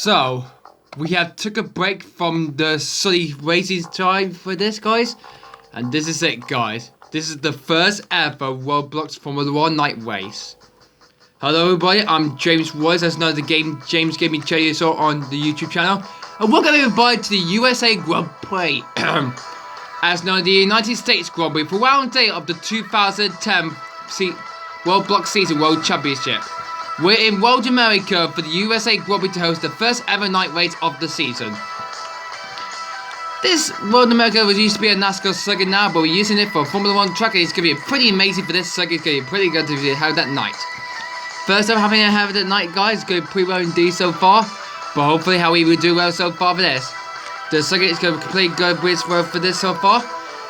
So, we have took a break from the sunny racing time for this, guys. And this is it, guys. This is the first ever Roblox Formula 1 night race. Hello everybody, I'm James Royce, as known as the James Gaming Channel saw on the YouTube channel. And welcome everybody to the USA Grand Prix. As known as the United States Grand Prix for round day of the 2010 Roblox Season World Championship. We're in World America for the USA Grand Prix to host the first ever night race of the season. This World America was used to be a NASCAR circuit now, but we're using it for a Formula 1 track, and it's going to be pretty amazing for this circuit. It's going to be pretty good to be held at night. First time having it held at night, guys, going pretty well indeed so far, but hopefully how we will do well so far for this. The circuit is going to completely go well for this so far.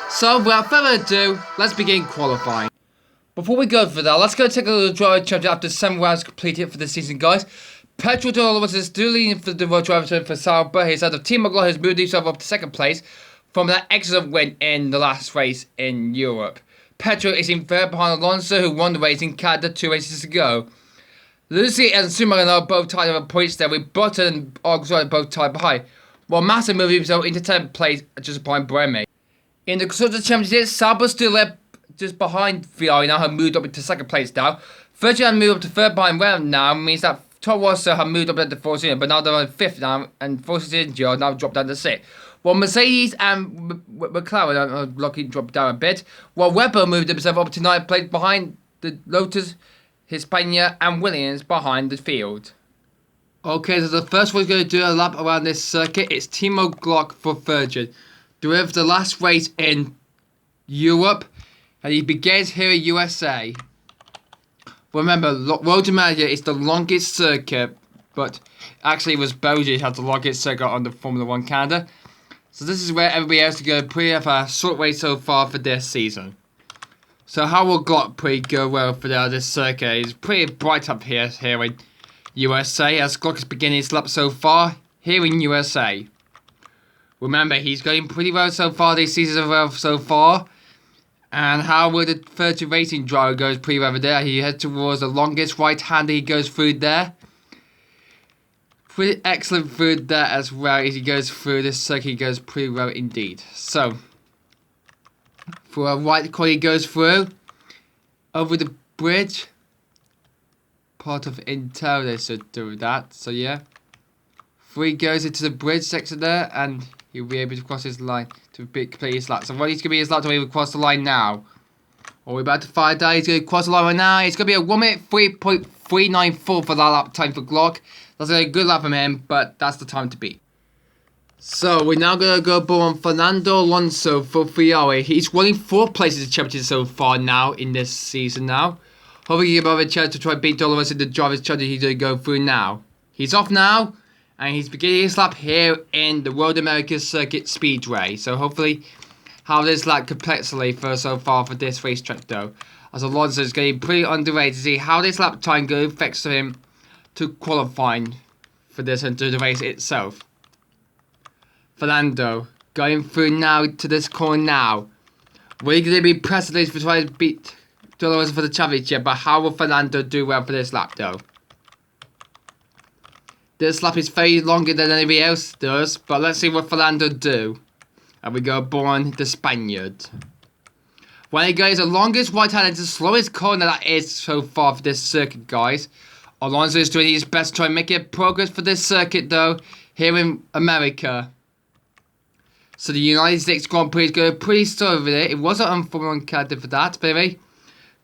So without further ado, let's begin qualifying. Before we go for that, let's go take a little driver championship after 7 rounds completed for this season, guys. Petrol Dollars is still leading for the World Driver Championship for Sauber. His other Team McLaughlin has moved himself up to second place from that excellent win in the last race in Europe. Petrol is in third behind Alonso, who won the race in Canada 2 races ago. Lucy and Schumacher are both tied over points there, with Button and Augsburg both tied behind, while Massa moved himself into 10th place just behind Breme. In the Constructors' Championship, Sauber still led just behind Ferrari now, have moved up into second place now. Ferdinand moved up to third behind Ram now, means that Toro Rosso have moved up into fourth, but now they're on fifth now, and Force India now dropped down to sixth. While Mercedes and McLaren are lucky to drop down a bit, while Webber moved himself up to ninth place behind the Lotus, Hispania and Williams behind the field. Okay, so the first one's going to do a lap around this circuit. It's Timo Glock for Virgin. Doing the last race in Europe, and he begins here in USA. Remember, World America is the longest circuit, but actually it was Belgium that had the longest circuit on the Formula 1 Canada. So this is where everybody else is going to pretty have a short race so far for this season. So how will Glock pretty go well for this circuit? It's pretty bright up here in USA, as Glock is beginning his lap so far here in USA. Remember, he's going pretty well so far this season so far. And how will the 30 racing driver goes pretty well there? He heads towards the longest right-hander, he goes through there. Pretty excellent through there as well. As he goes through this circuit, he goes pretty well indeed. So, for a right corner he goes through, over the bridge. Part of Intel, they should do that, so yeah. Before he goes into the bridge section there, and he'll be able to cross his line to complete his lap. So what he's going to be his lap to be able to cross the line now. Or we're about to find out, he's going to cross the line right now. It's going to be a 1 minute 3.394 for that lap time for Glock. That's a good lap from him, but that's the time to beat. So we're now going to go on Fernando Alonso for Ferrari. He's winning 4 places in championship so far now in this season now. Hopefully he will have a chance to try and beat Dolores in the driver's challenge he's going to go through now. He's off now. And he's beginning his lap here in the World America Circuit Speedway. So hopefully how this lap complexly for so far for this racetrack though. As Alonso is getting pretty underrated to see how this lap time goes affects him to qualifying for this and to the race itself. Fernando going through now to this corner now. We're going to be pressing for trying to beat Dolores for the championship, but how will Fernando do well for this lap though? This lap is very longer than anybody else does, but let's see what Fernando do. And we go born the Spaniard. When he goes the longest right hand into the slowest corner that is so far for this circuit, guys. Alonso is doing his best to try and make it progress for this circuit though, here in America. So the United States Grand Prix is going pretty slow over there. It wasn't on Formula 1 Canada for that, but anyway.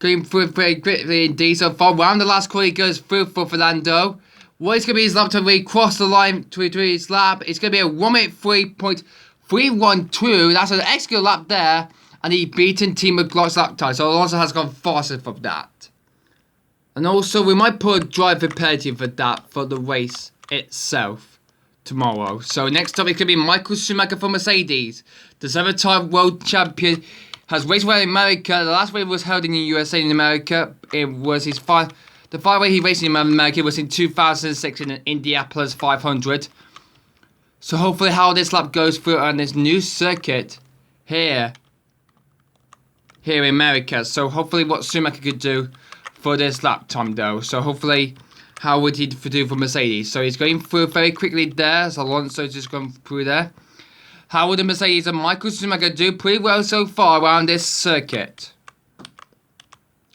Going through very quickly indeed so far. Round the last corner he goes through for Fernando. What is going to be his lap time when he crosses the line to his lap? It's going to be a 1 minute 3.312. That's an excellent lap there. And he beaten Team McLaughlin's lap time. So Alonso has gone faster from that. And also we might put a driver penalty for that for the race itself tomorrow. So next up it's going to be Michael Schumacher for Mercedes. The 7-time world champion has raced well in America. The last race was held in the USA in America. It was his the 5-way he raced in America was in 2006 in an Indianapolis 500. So hopefully how this lap goes through on this new circuit here in America. So hopefully what Schumacher could do for this lap time though. So hopefully how would he do for Mercedes? So he's going through very quickly there. So Alonso's just gone through there. How would the Mercedes and Michael Schumacher do? Pretty well so far around this circuit.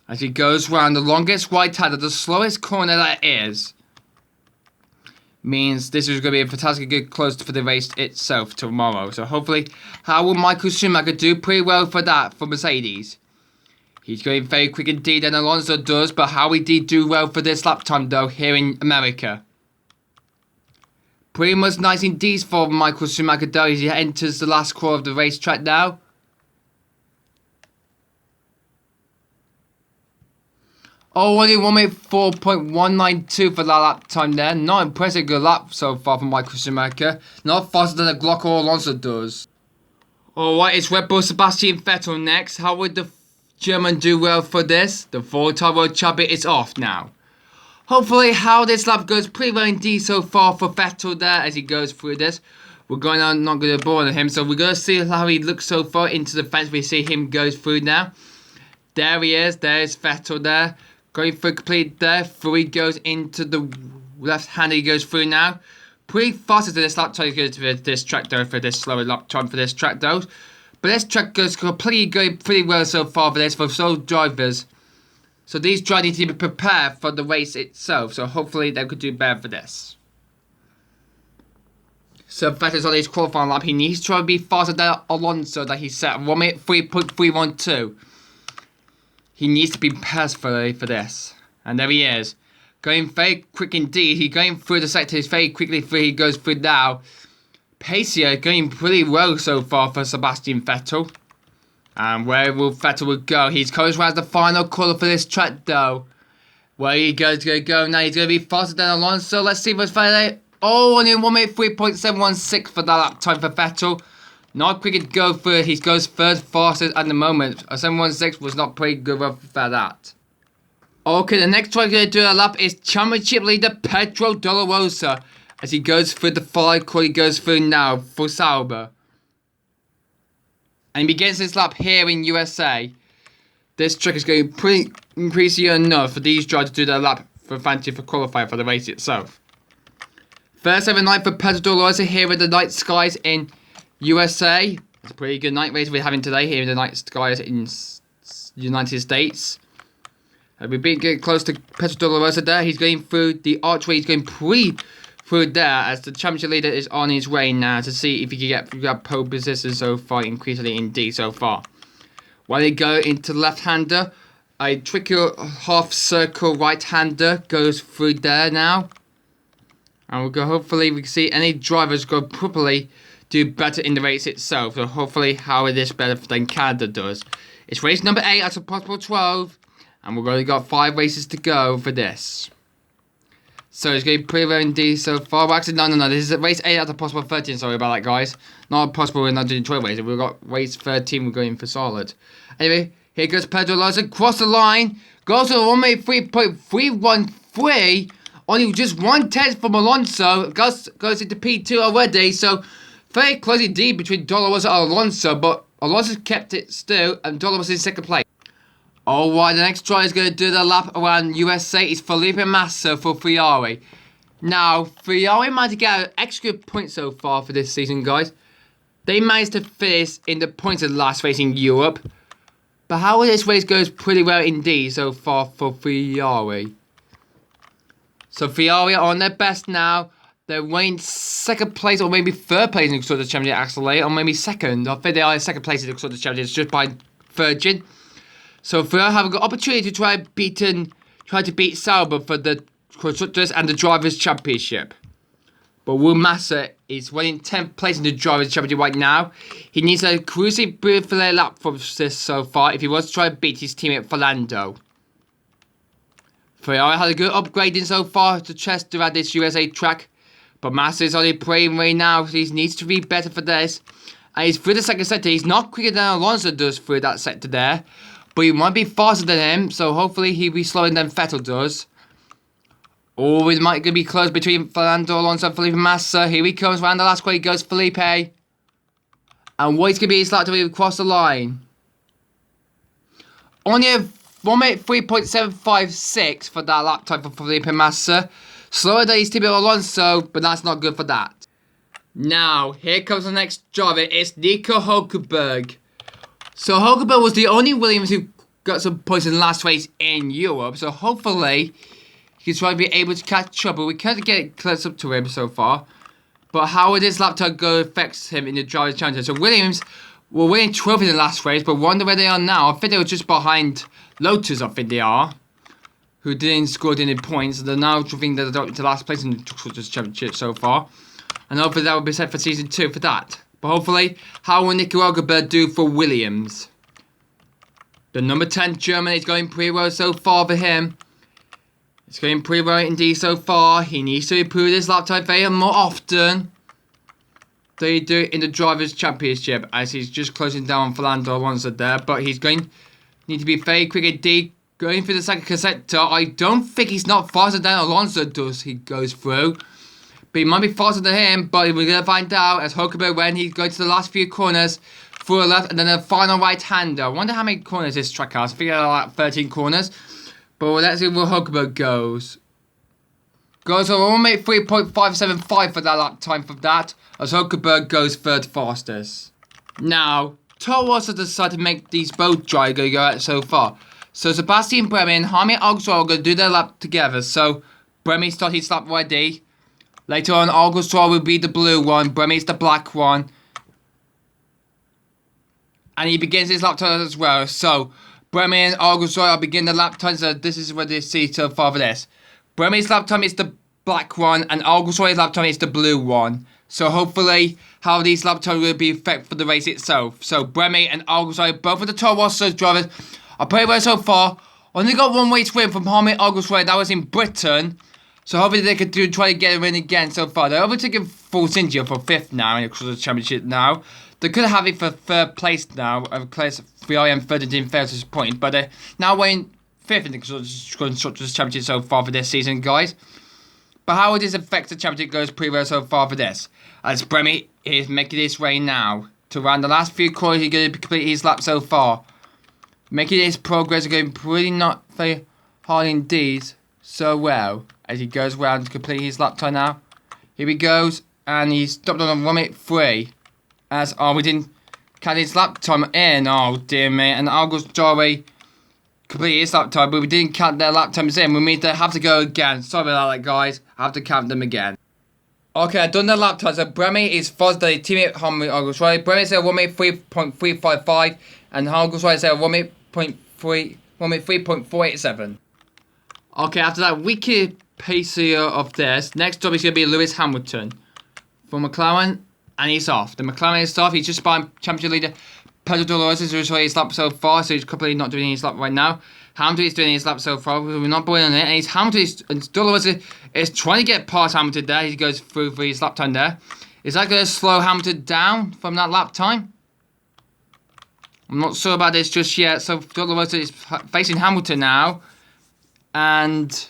As he goes round the longest right-hander, the slowest corner that is. Means this is going to be a fantastic good close for the race itself tomorrow. So hopefully, how will Michael Schumacher do? Pretty well for that, for Mercedes. He's going very quick indeed, and Alonso does, but how he did do well for this lap time though, here in America. Pretty much nice indeed for Michael Schumacher though, as he enters the last quarter of the racetrack now. Oh, only 1:04.192 for that lap time there. Not impressive good lap so far from Michael Schumacher. Not faster than a Glock or Alonso does. Alright, it's Red Bull Sebastian Vettel next. How would the German do well for this? The four-time world champion is off now. Hopefully how this lap goes pretty well indeed so far for Vettel there as he goes through this. We're going on, not going to bore on him, so we're going to see how he looks so far into the fence. We see him goes through now. There he is, there's Vettel there. Going through complete there, through he goes into the left hand, he goes through now. Pretty fast to this lap time, he goes to this track though, for this slower lap time for this track though. But this track goes completely going pretty well so far for this, for sole drivers. So these drivers need to be prepared for the race itself, so hopefully they could do better for this. So Vettel's on his qualifying lap, he needs to try to be faster than Alonso that he set 1:03.312. He needs to be prepared for this. And there he is. Going very quick indeed. He's going through the sectors very quickly through. He goes through now. Pacer going pretty well so far for Sebastian Vettel. And where will Vettel go? He goes around the final corner for this track though. Where he goes to go now. He's going to be faster than Alonso. Let's see what's Vettel. Oh, only 1:03.716 for that lap time for Vettel. Not quick to go through. He goes third fastest at the moment. A 7:16 was not pretty good for that. Okay, the next one going to do a lap is Championship leader Pedro de la Rosa. As he goes through the final corner, he goes through now for Sauber. And he begins his lap here in USA. This track is going pretty increasing enough for these drivers to do their lap for fancy for qualifying for the race itself. First ever night for Pedro de la Rosa here in the night skies in USA. It's a pretty good night race we're having today here in the night skies in United States. We've been getting close to Pedro de la Rosa there. He's going through the archway. He's going through there as the championship leader is on his way now to see if he can get pole position so far, increasingly indeed so far. While they go into the left-hander, a tricky half-circle right-hander goes through there now. And we'll go, hopefully we can see any drivers go properly do better in the race itself. So hopefully how it is better than Canada does. It's race number 8 out of possible 12. And we've only got 5 races to go for this. So it's going pretty well indeed so far. Well, actually, no. This is race 8 out of possible 13. Sorry about that, guys. Not possible, we're not doing 12 races. We've got race 13, we're going for solid. Anyway, here goes Pedro Larson. Cross the line. Goes to 1:03.313. Only just 1/10 from Alonso. Goes into P2 already. So very close indeed between Dolores and Alonso. But Alonso kept it still. And Dolores was in second place. Alright, the next driver is going to do the lap around USA is Felipe Massa for Ferrari. Now, Ferrari managed to get an extra point so far for this season, guys. They managed to finish in the points of the last race in Europe. But how this race goes pretty well indeed so far for Ferrari. So Ferrari are on their best now. They're winning second place or maybe third place in the Constructors' Championship actually. Or maybe second. I think they are in second place in the Constructors' Championship just by Virgin. So Ferrari have a good opportunity to try to beat Sauber for the Constructors and the Drivers' Championship. But Will Massa is winning 10th place in the Drivers' Championship right now. He needs a cruising beautiful lap from this so far if he wants to try and beat his teammate Fernando. Ferrari had a good upgrading so far to test around this USA track. But Massa is only playing right now. He needs to be better for this. And he's through the second sector. He's not quicker than Alonso does through that sector there. But he might be faster than him, so hopefully he'll be slower than Vettel does. Or it might be close between Fernando Alonso and Felipe Massa. Here he comes round the last corner. He goes Felipe. And what is going to be his lap to be across the line? Only 1.3.756 for that lap time for Felipe Massa. Slower than Esteban Alonso, but that's not good for that. Now, here comes the next driver. It's Nico Hulkenberg. So Hulkenberg was the only Williams who got some points in the last race in Europe. So hopefully he's trying to be able to catch up. But we can't get close up to him so far. But how will this lap time go affects him in the Drivers' Championship? So Williams were winning trophies in the last race, but wonder where they are now. I think they were just behind Lotus, I think they are, who didn't score any points. They're now dropping the last place in the Drivers' Championship so far. And hopefully that will be set for Season 2 for that. But hopefully, how will Nico Hulkenberg do for Williams? The number 10 German is going pretty well so far for him. It's going pretty well indeed so far. He needs to improve this lap time very more often than he do in the Drivers' Championship, as he's just closing down on Fernando Alonso there. But he's going to need to be very quick indeed. Going through the second sector, I don't think he's not faster than Alonso does. He goes through. But he might be faster than him, but we're going to find out as Hulkenberg when he goes to the last few corners through a left and then a final right-hander. I wonder how many corners this track has. I think there are like 13 corners. But let's see where Hulkenberg goes. Goes on 1.3.575 for that lap time for that, as Hulkenberg goes third fastest. Now, Toro Rosso decided to make these both drivers go out so far. So Sebastian Buemi and Jaime Alguersuari are going to do their lap together. So Buemi started his lap ready. Later on, Alguersuari will be the blue one. Buemi is the black one. And he begins his lap time as well. So Buemi and Alguersuari begin the lap time. So this is what they see so far for this. Buemi's lap time is the black one. And Alguersuari's lap time is the blue one. So hopefully how these lap times will be effective for the race itself. So Buemi and Alguersuari, both of the Toro Rosso drivers, are pretty well so far. Only got one race win from Jaime Alguersuari. That was in Britain. So hopefully they could try to get a win again so far. They're overtaking Force India for 5th now in the Championship now. They could have it for 3rd place now. Place 3 and 3rd didn't fail to this point. But they're now weighing 5th in the Constructors' Championship so far for this season, guys. But how will this affect the Championship goes pretty well so far for this? As Buemi is making his way now to around the last few corners. He's going to complete his lap so far. Making his progress going pretty not very hard indeed. So well. As he goes around to complete his lap time now. Here he goes. And he's stopped on 1.3. As we didn't count his lap time in. Oh dear me. And Alguersuari completed his lap time. But we didn't count their lap times in. We mean they have to go again. Sorry about that, guys. I have to count them again. Okay, I've done the lap time. So Buemi is faster than his teammate Jaime Alguersuari. Buemi is at 1.3.355. And Alguersuari is at 1.3.487. Okay, after that wicked pace of this, next up is going to be Lewis Hamilton from McLaren, and he's off. The McLaren is off. He's just behind championship leader Pedro Dolores, who's doing his lap so far, so he's completely not doing his lap right now. Hamilton is doing his lap so far. We're not boiling on it, and Dolores is trying to get past Hamilton there. He goes through for his lap time there. Is that going to slow Hamilton down from that lap time? I'm not sure about this just yet. So Dolores is facing Hamilton now. And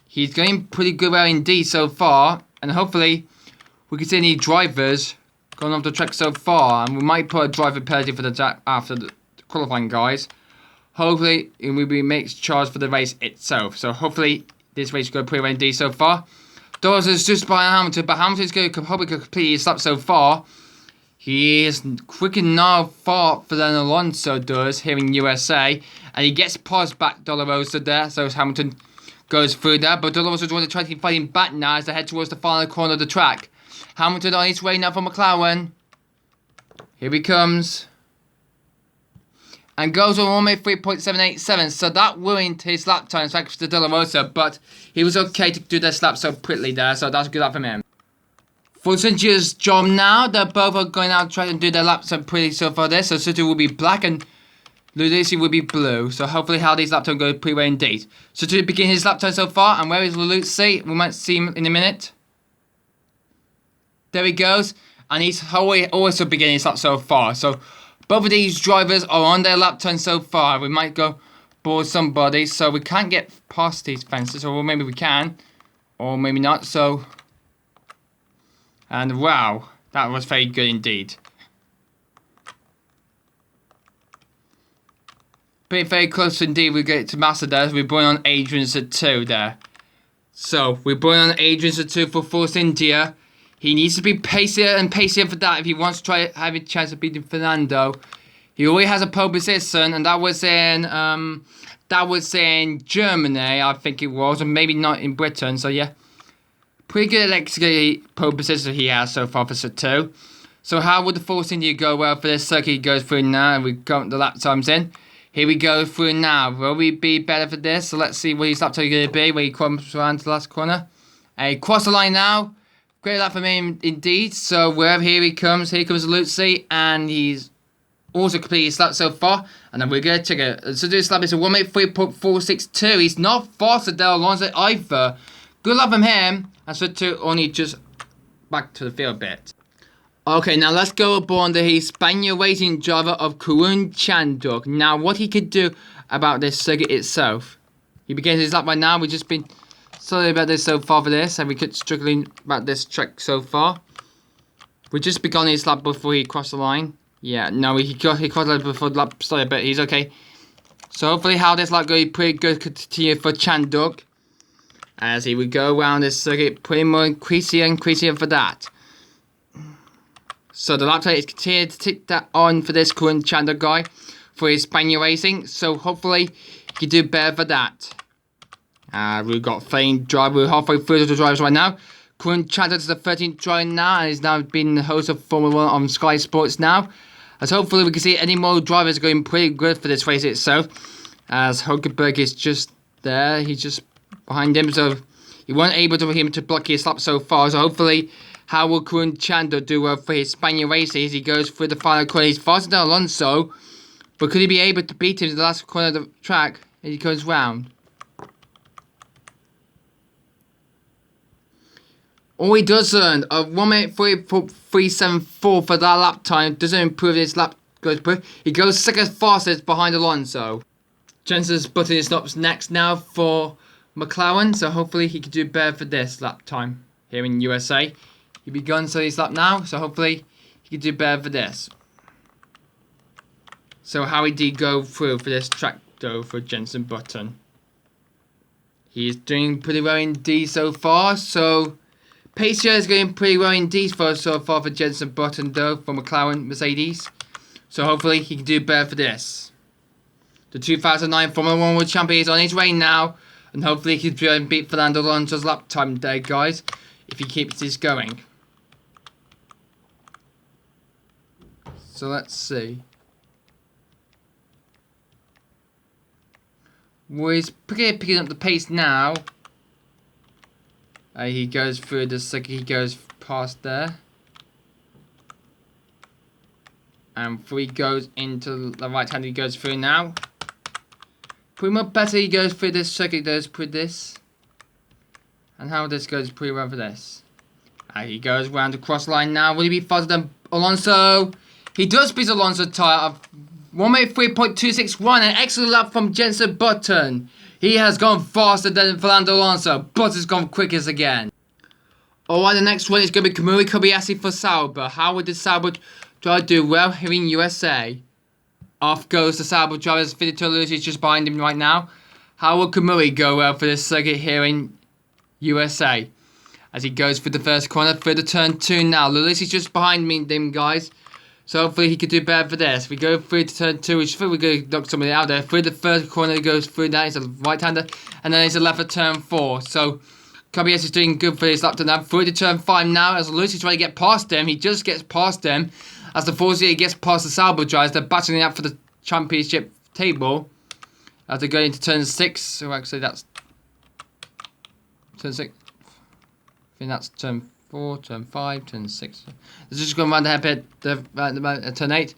he's going pretty good well indeed so far. And hopefully we can see any drivers going off the track so far. And we might put a driver penalty for the after the qualifying, guys. Hopefully it will be makes charge for the race itself. So hopefully this race will go pretty well indeed so far. Dawes is just behind Hamilton, but Hamilton's going to probably complete his lap so far. He is quicker now far than Alonso does here in USA. And he gets past back Dolorosa there. So Hamilton goes through there. But Dolorosa wants to try to fight him back now as they head towards the final corner of the track. Hamilton on his way now for McLaren. Here he comes. And goes on 1.3.787. So that ruined his lap time thanks to Dolorosa. But he was okay to do this lap so quickly there. So that's a good lap from him. For Cinchia's job now. They're both going out trying to do their laps so pretty so far there. So Sutu will be black and Lulucci will be blue. So hopefully how these lap times go pretty well indeed. So to begin his lap time so far. And where is Lulucci? We might see him in a minute. There he goes. And he's also beginning his lap so far. So both of these drivers are on their lap time so far. We might go board somebody. So we can't get past these fences. Or maybe we can. Or maybe not. So. And wow. That was very good indeed. Pretty very close indeed. We get to master there. We're going on Adrian's at 2 there. So we're going on Adrian's at 2 for Force India. He needs to be pacier and pacier for that if he wants to try have a chance of beating Fernando. He already has a pole position, and that was in Germany, I think it was, or maybe not in Britain. So yeah, pretty good electric pole position he has so far for set 2. So how would the Force India go? Well, for this circuit he goes through now, and we got the lap times in. Here we go through now. Will we be better for this? So let's see what his lap time is going to be when he comes around to the last corner. And he crossed the line now. Great lap for him indeed. So wherever here he comes Lucy, and he's also completed his lap so far. And then we're going to check it. So this lap is a 1:03.462. He's not faster than Alonso either. Good lap from him. And so 2 only just back to the field a bit. Okay, now let's go upon the Hispania racing driver of Karun Chandok. Now, what he could do about this circuit itself. He begins his lap right now. We've just been sorry about this so far for this, and we kept struggling about this track so far. We just begun his lap before he crossed the line. Yeah, no, he crossed the line before the lap started, but he's okay. So hopefully how this lap goes pretty good continue for Chandok. As he would go around this circuit, pretty more increasing for that. So the lap time is continuing to tick that on for this current Chandok guy for his Spaniard Racing. So hopefully he can do better for that. We've got famed driver. We're halfway through the drivers right now. Current Chandok is the 13th driver now, and he's now been the host of Formula 1 on Sky Sports now. As hopefully we can see any more drivers going pretty good for this race itself. As Hulkenberg is just there. He's just behind him, so he wasn't able for him to block his lap so far. So hopefully how will Karun Chandok do well for his Spaniard races? He goes through the final corner. He's faster than Alonso, but could he be able to beat him in the last corner of the track as he goes round? All he does earn a 1:03.374 for that lap time. Doesn't improve his lap goes through. He goes second fastest behind Alonso. Jensen's Button stops next now for McLaren, so hopefully he can do better for this lap time here in USA. He begun so his lap now, so hopefully he can do better for this. So how he did go through for this track though for Jensen Button. He's doing pretty well indeed so far, so Pacer is going pretty well indeed so far for Jensen Button though for McLaren Mercedes. So hopefully he can do better for this. The 2009 Formula 1 World Champion is on his way now, and hopefully he can beat Fernando Alonso's lap time there, guys, if he keeps this going. So let's see. Well, he's picking up the pace now. He goes through the second, he goes past there. And before he goes into the right hand, he goes through now. Pretty much better he goes through this circuit, does through this. And how this goes pretty well for this. He goes round the cross line now. Will he be faster than Alonso? He does beat Alonso's tyre of 1:03.261. An excellent lap from Jensen Button. He has gone faster than Fernando Alonso. Button's gone quickest again. Alright, the next one is going to be Kamui Kobayashi for Sauber. How would the Sauber driver do? Well, here in USA. Off goes the Sauber driver. Victor Lewis is just behind him right now. How will Kamui go well for this circuit here in USA? As he goes through the first corner, through the turn 2 now. Lewis is just behind me, them guys. So hopefully he could do better for this. We go through to turn 2, which we're going to knock somebody out there. Through the first corner, he goes through that. It's a right-hander. And then it's a left at turn 4. So Kobayashi is doing good for his lap to now. Through to turn 5 now. As Lewis is trying to get past him. He just gets past him. As the Force India gets past the Sauber drivers, they're battling out for the championship table. As they go into turn 6. So actually that's turn 6. I think that's turn 4, turn 5, turn 6. They're just going around the headpad, turn 8.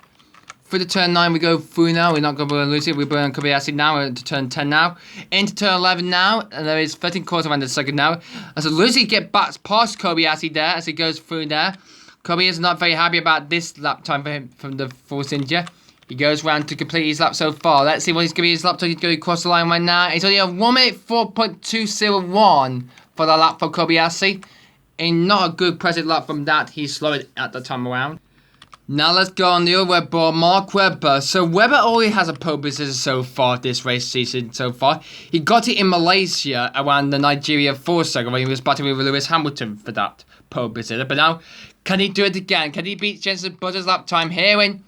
Through the turn 9 we go through now. We're not going to lose it. We're going on Kobayashi now. We're into turn 10 now. Into turn 11 now. And there is 13 corners around the second now. As Lucy gets back past Kobayashi there as he goes through there. Kobayashi is not very happy about this lap time for him from the Force India. He goes round to complete his lap so far. Let's see what he's going to be his lap time. He's going to cross the line right now. It's only a 1:04.201 for the lap for Kobayashi. And not a good present lap from that. He slowed it at the time around. Now let's go on the other board, Mark Webber. So Webber already has a pole position so far this race season so far. He got it in Malaysia around the Nigeria 4 second when he was battling with Lewis Hamilton for that pole position. But now, can he do it again? Can he beat Jenson Button's lap time here in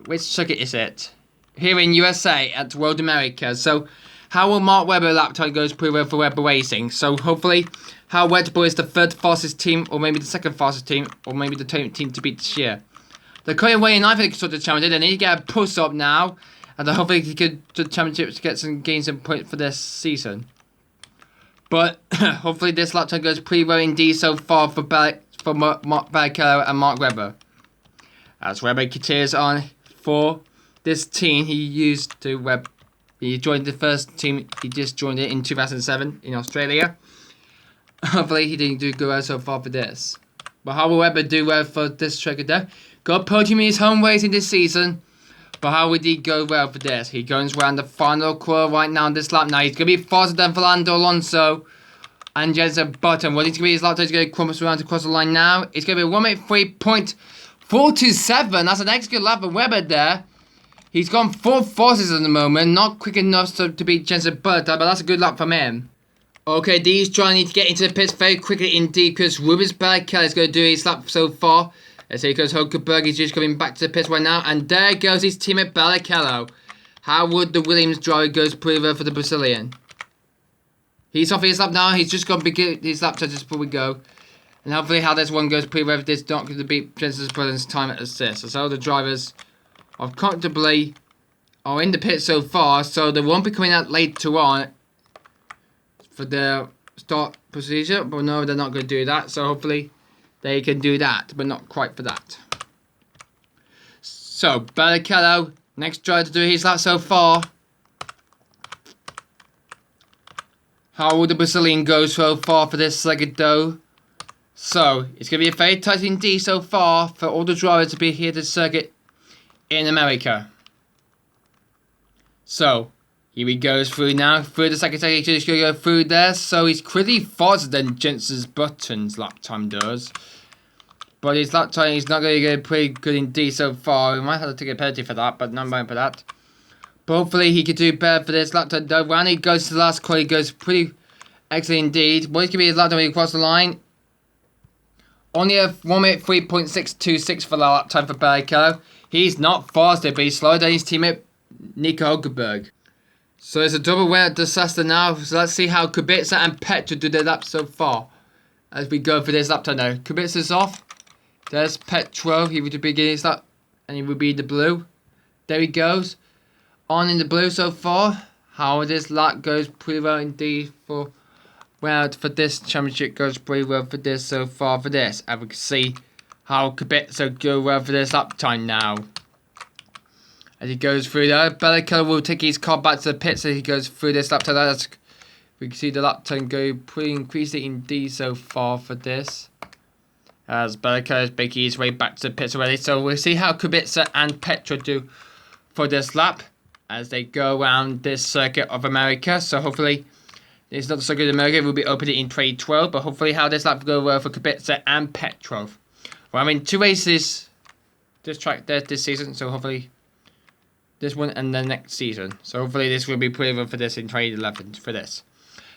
which circuit is it? Here in USA at World America. So how will Mark Webber lap time goes pretty well for Webber Racing? So hopefully, how Red Bull is the third fastest team, or maybe the second fastest team, or maybe the team to beat this year. They're currently weighing 9 for the Constructors' Championship. They need to get a push up now, and then hopefully he could the championship to get some gains and points for this season. But hopefully this lap time goes pretty well indeed so far for Mark Barrichello and Mark Webber. As Webber continues on for this team, he joined the first team. He just joined it in 2007 in Australia. Hopefully he didn't do good well so far for this. But how will Webber do well for this track though? Got podium in his home racing this season. But how would he go well for this? He goes around the final quarter right now on this lap. Now he's going to be faster than Fernando Alonso and Jenson Button. What is going to be his lap time? He's going to cross around to cross the line now. It's going to be 1:03.427. That's an extra good lap for Webber there. He's gone 4 forces at the moment. Not quick enough to beat Jenson Button, but that's a good lap from him. Okay, these drivers need to get into the pits very quickly indeed because Rubens Barrichello is going to do his lap so far. Let's see, because Hulkenberg is just coming back to the pits right now. And there goes his teammate Barrichello. How would the Williams driver goes pretty well for the Brazilian? He's off his lap now. He's just going to begin his lap just before we go. And hopefully how this one goes pretty well for this not going to beat Jenson Button's time at assist. So the drivers are comfortably in the pit so far. So they won't be coming out later on for their start procedure, but no, they're not going to do that. So hopefully they can do that, but not quite for that. So Barrichello, next driver to do his lap so far. How will the Brazilian go so far for this second though? So it's going to be a very tight indeed so far for all the drivers to be here to the circuit in America. So here he goes through now, through the second sector, he's just going to go through there. So he's pretty faster than Jenson Button's lap time does. But his lap time is not going to go pretty good indeed so far. We might have to take a penalty for that, but not mind for that. But hopefully he could do better for this lap time though. When he goes to the last corner, he goes pretty excellent indeed. What is going to be his lap time when he crosses the line? Only a 1:03.626 for the lap time for Barrichello. He's not faster, but he's slower than his teammate Nico Hulkenberg. So it's a double wear disaster now. So let's see how Kubica and Petrov do their laps so far. As we go for this lap time now. Kubica's off. There's Petrov. He would begin his lap. And he would be the blue. There he goes. On in the blue so far. How this lap goes pretty well indeed for this championship goes pretty well for this so far for this. And we can see how Kubica go well for this lap time now. As he goes through there, Barrichello will take his car back to the pits as he goes through this lap time. We can see the lap time go pretty increasing indeed so far for this. As Barrichello is making his way back to the pits already. So we'll see how Kubica and Petrov do for this lap as they go around this circuit of America. So hopefully it's not the circuit of America, it will be opened in 2012. But hopefully how this lap go well for Kubica and Petrov. Well, I mean, 2 races this track there this season, so hopefully this one and the next season. So hopefully this will be pretty good for this in 2011 for this.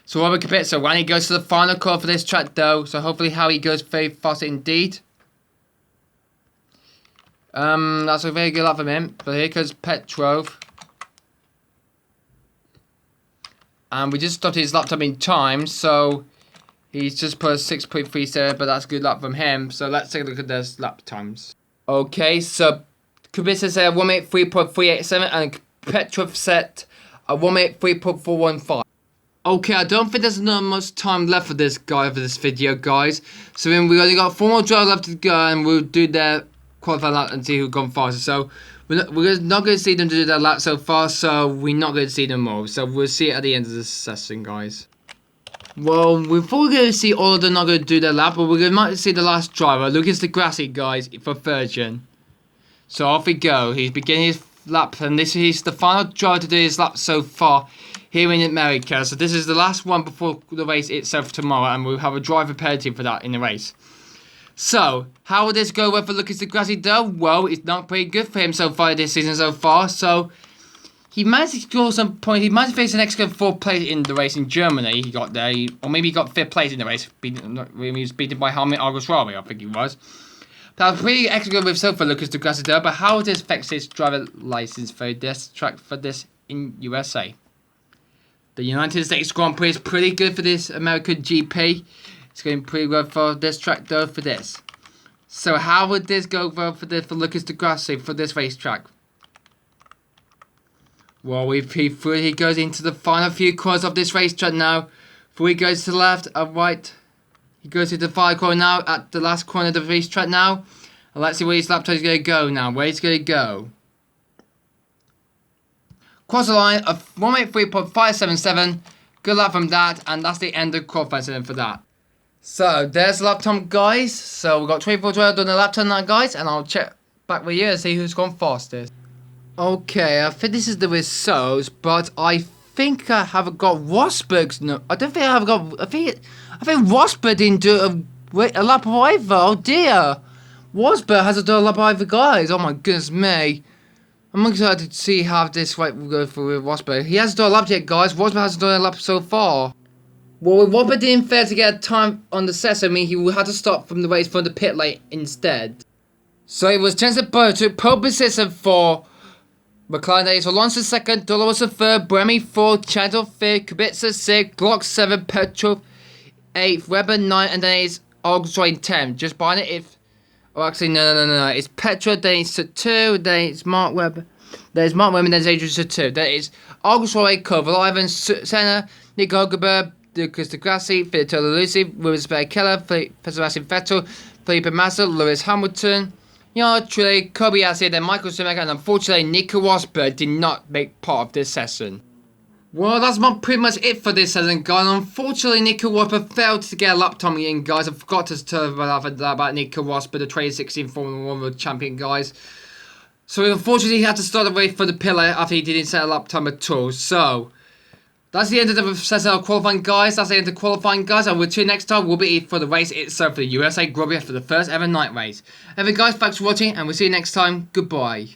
So Robert Kubica, when he goes to the final call for this track though, so hopefully how he goes very fast indeed. That's a very good lap from him. But here goes Petrov. And we just stopped his lap time in time, so he's just put a 6.37, but that's a good lap from him. So let's take a look at those lap times. Okay, so Kubica set a 1:03.387 and Petrov set a 1:03.415. Okay, I don't think there's not much time left for this guy for this video, guys. So then we only got 4 more drivers left to go, and we'll do their qualifying lap and see who's gone faster. So we're not going to see them do their lap so far, so we're not going to see them more. So we'll see it at the end of this session, guys. Well, we're probably going to see all of them not going to do their lap, but we're going to might see the last driver, Lucas Di Grassi, guys, for Virgin. So off we go. He's beginning his lap, and he's the final driver to do his lap so far here in America. So this is the last one before the race itself tomorrow, and we'll have a driver penalty for that in the race. So, how will this go with Lucas Di Grassi though? Well, it's not pretty good for him so far this season so far. So, he managed to score some points. He managed to face an extra 4th place in the race in Germany. He got there, or maybe he got 5th place in the race. He was beaten by Helmut August-Rabe, I think he was. That was pretty extra good with so for Lucas Di Grassi though. But how will this affect his driver license for this track for this in USA? The United States Grand Prix is pretty good for this American GP. It's going pretty good for this track though for this. So how would this go for Lucas Di Grassi for this racetrack? Well, if he goes into the final few corners of this racetrack now. Before he goes to the left or right. He goes to the final corner now at the last corner of the racetrack now. And let's see where his lap time is going to go now. Where he's going to go. Cross the line of 183.577. Good lap from that. And that's the end of qualifying for that. So, there's the lap time, guys. So, we've got 24-12 on the lap time now, guys. And I'll check back with you and see who's gone fastest. Okay, I think this is the results, but I think I haven't got Rosberg's. No, I don't think I have got. I think Rosberg didn't do a lap of either. Oh dear, Rosberg hasn't done a lap of either, guys. Oh my goodness me. I'm excited to see how this fight will go for with Rosberg. He hasn't done a lap yet, guys. Rosberg hasn't done a lap so far. Well, Rosberg didn't fail to get a time on the set, so I mean he had to stop from the race for the pit lane instead. So it was Jensen Button took pole position for McLaren days, Alonso 2nd, Dolores 3rd, Bremy 4th, Chandler 5th, Kubica 6th, Glock 7th, Petrov 8th, Webber 9th, and then it's August 10th. Just buying it if. Oh, actually, no. It's Petrov, then it's 2, then it's Mark Webber. There's Mark Webber, and then it's Adrian 2. Then it's August Koval Ivan, Senna, Nico Huckenberg, Lucas Di Grassi, Filippo Luisi, Rubens Barrichello, Sebastian Vettel, Felipe Massa, Lewis Hamilton. Truly, Kobe Assi, then Michael Schumacher, and unfortunately, Nico Rosberg did not make part of this session. Well, that's pretty much it for this session, guys. Unfortunately, Nico Rosberg failed to get a lap time in, guys. I forgot to tell you about Nico Rosberg, the 2016 Formula 1 World Champion, guys. So, unfortunately, he had to start the race for the pillar after he didn't set a lap time at all. So, that's the end of the session of qualifying, guys. That's the end of qualifying, guys. And we'll see you next time. We'll be for the race itself for the USA Grand Prix for the first ever night race. Anyway, guys, thanks for watching, and we'll see you next time. Goodbye.